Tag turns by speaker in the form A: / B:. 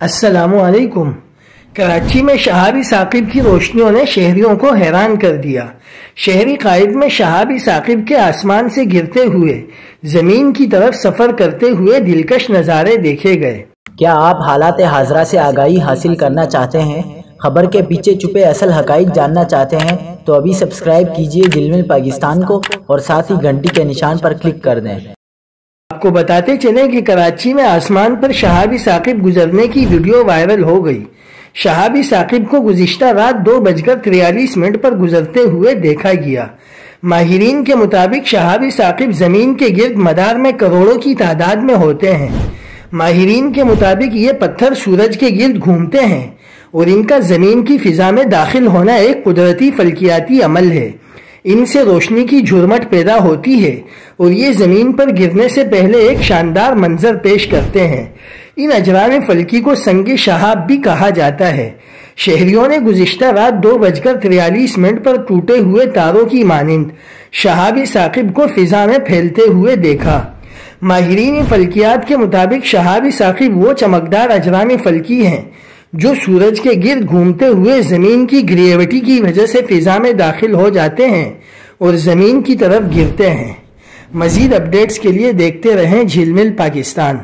A: السلام علیکم۔ کراچی میں شہابی ثاقب کی روشنیوں نے شہریوں کو حیران کر دیا۔ شہری قائد میں شہابی ثاقب کے آسمان سے گرتے ہوئے زمین کی طرف سفر کرتے ہوئے دلکش نظارے دیکھے گئے۔
B: کیا آپ حالات حاضرہ سے آگاہی حاصل کرنا چاہتے ہیں؟ خبر کے پیچھے چھپے اصل حقائق جاننا چاہتے ہیں تو ابھی سبسکرائب کیجئے جلمل پاکستان کو اور ساتھ ہی گھنٹی کے نشان پر کلک کر دیں۔
A: آپ کو بتاتے چلیں کہ کراچی میں آسمان پر شہابی ثاقب گزرنے کی ویڈیو وائرل ہو گئی۔ شہابی ثاقب کو گزشتہ رات 2:43 پر گزرتے ہوئے دیکھا گیا۔ ماہرین کے مطابق شہابی ثاقب زمین کے گرد مدار میں کروڑوں کی تعداد میں ہوتے ہیں۔ ماہرین کے مطابق یہ پتھر سورج کے گرد گھومتے ہیں اور ان کا زمین کی فضا میں داخل ہونا ایک قدرتی فلکیاتی عمل ہے۔ ان سے روشنی کی جھرمٹ پیدا ہوتی ہے اور یہ زمین پر گرنے سے پہلے ایک شاندار منظر پیش کرتے ہیں۔ ان اجرام فلکی کو سنگ شہاب بھی کہا جاتا ہے۔ شہریوں نے گزشتہ رات 2:43 پر ٹوٹے ہوئے تاروں کی مانند شہابی ثاقب کو فضا میں پھیلتے ہوئے دیکھا۔ ماہرین فلکیات کے مطابق شہابی ثاقب وہ چمکدار اجرام فلکی ہیں جو سورج کے گرد گھومتے ہوئے زمین کی گریویٹی کی وجہ سے فضا میں داخل ہو جاتے ہیں اور زمین کی طرف گرتے ہیں۔ مزید اپڈیٹس کے لیے دیکھتے رہیں جھلمل پاکستان۔